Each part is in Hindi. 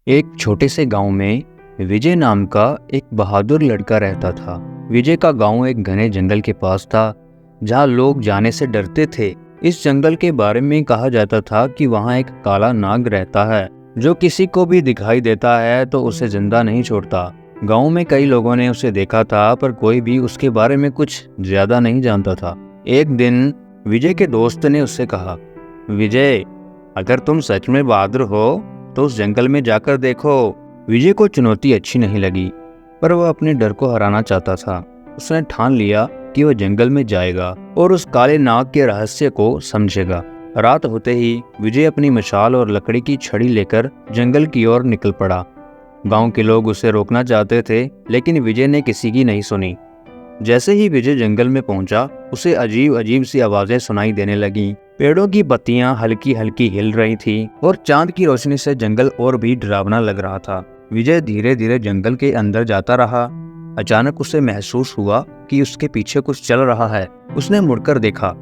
एक छोटे से गांव में विजय नाम का एक बहादुर लड़का रहता था। विजय का गांव एक घने जंगल के पास था, जहां लोग जाने से डरते थे। इस जंगल के बारे में कहा जाता था कि वहां एक काला नाग रहता है, जो किसी को भी दिखाई देता है तो उसे जिंदा नहीं छोड़ता। गांव में कई लोगों ने उसे देखा था, पर कोई भी उसके बारे में कुछ ज्यादा नहीं जानता था। एक दिन विजय के दोस्त ने उससे कहा, विजय, अगर तुम सच में बहादुर हो तो उस जंगल में जाकर देखो। विजय को चुनौती अच्छी नहीं लगी, पर वह अपने डर को हराना चाहता था। उसने ठान लिया कि वह जंगल में जाएगा और उस काले नाग के रहस्य को समझेगा। रात होते ही विजय अपनी मशाल और लकड़ी की छड़ी लेकर जंगल की ओर निकल पड़ा। गांव के लोग उसे रोकना चाहते थे, लेकिन विजय ने किसी की नहीं सुनी। जैसे ही विजय जंगल में पहुंचा, उसे अजीब अजीब सी आवाजें सुनाई देने लगीं। पेड़ों की पत्तियां हल्की हल्की हिल रही थी और चांद की रोशनी से जंगल और भी डरावना लग रहा था। विजय धीरे धीरे जंगल के अंदर जाता रहा। अचानक उसे महसूस हुआ कि उसके पीछे कुछ चल रहा है। उसने मुड़कर देखा,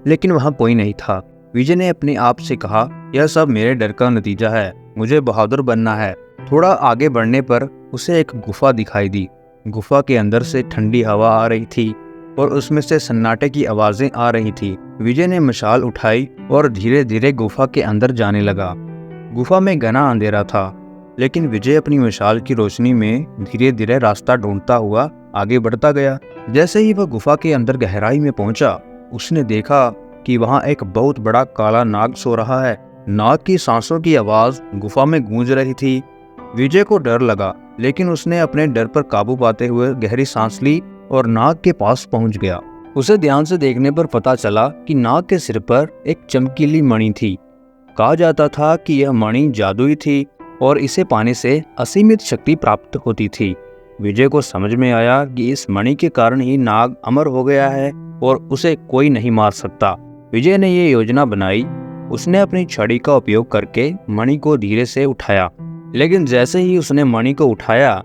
लेकिन वहां कोई नहीं था। विजय ने अपने आप से कहा, यह सब मेरे डर का नतीजा है, मुझे बहादुर बनना है। थोड़ा आगे बढ़ने पर उसे एक गुफा दिखाई दी। गुफा के अंदर से ठंडी हवा आ रही थी और उसमें से सन्नाटे की आवाजें आ रही थी। विजय ने मशाल उठाई और धीरे धीरे गुफा के अंदर जाने लगा। गुफा में घना अंधेरा था, लेकिन विजय अपनी मशाल की रोशनी में धीरे धीरे रास्ता ढूंढता हुआ आगे बढ़ता गया। जैसे ही वह गुफा के अंदर गहराई में पहुंचा, उसने देखा कि वहां एक बहुत बड़ा काला नाग सो रहा है। नाग की सांसों की आवाज गुफा में गूंज रही थी। विजय को डर लगा, लेकिन उसने अपने डर पर काबू पाते हुए गहरी सांस ली और नाग के पास पहुंच गया। उसे ध्यान से देखने पर पता चला कि नाग के सिर पर एक चमकीली मणि थी। कहा जाता था कि यह मणि जादुई थी और इसे पाने से असीमित शक्ति प्राप्त होती थी। विजय को समझ में आया कि इस मणि के कारण ही नाग अमर हो गया है और उसे कोई नहीं मार सकता। विजय ने ये योजना बनाई। उसने अपनी छड़ी का उपयोग करके मणि को धीरे से उठाया, लेकिन जैसे ही उसने मणि को उठाया,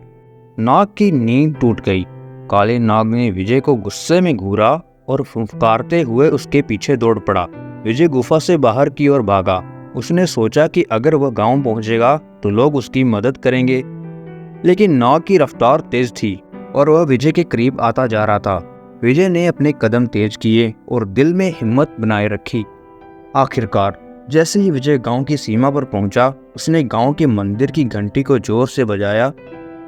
नाग की नींद टूट गई। काले नाग ने विजय को गुस्से में घूरा और फुफकारते हुए उसके पीछे दौड़ पड़ा। विजय गुफा से बाहर की ओर भागा। उसने सोचा कि अगर वह गांव पहुंचेगा तो लोग उसकी मदद करेंगे, लेकिन नाग की रफ्तार तेज थी और वह विजय के करीब आता जा रहा था। विजय ने अपने कदम तेज किए और दिल में हिम्मत बनाए रखी। आखिरकार जैसे ही विजय गांव की सीमा पर पहुंचा, उसने गांव के मंदिर की घंटी को जोर से बजाया।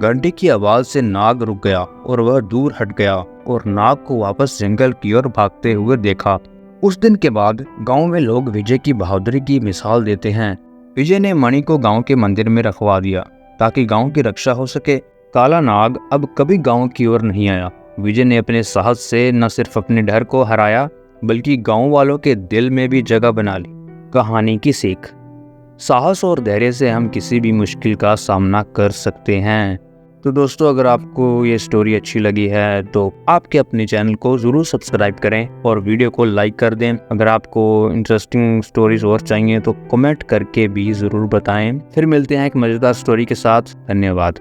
घंटी की आवाज से नाग रुक गया और वह दूर हट गया और नाग को वापस जंगल की ओर भागते हुए देखा। उस दिन के बाद गांव में लोग विजय की बहादुरी की मिसाल देते हैं। विजय ने मणि को गांव के मंदिर में रखवा दिया ताकि गांव की रक्षा हो सके। काला नाग अब कभी गांव की ओर नहीं आया। विजय ने अपने साहस से न सिर्फ अपने डर को हराया, बल्कि गांव वालों के दिल में भी जगह बना ली। कहानी की सीख: साहस और धैर्य से हम किसी भी मुश्किल का सामना कर सकते हैं। तो दोस्तों, अगर आपको ये स्टोरी अच्छी लगी है तो आपके अपने चैनल को ज़रूर सब्सक्राइब करें और वीडियो को लाइक कर दें। अगर आपको इंटरेस्टिंग स्टोरीज और चाहिए तो कमेंट करके भी ज़रूर बताएं। फिर मिलते हैं एक मज़ेदार स्टोरी के साथ। धन्यवाद।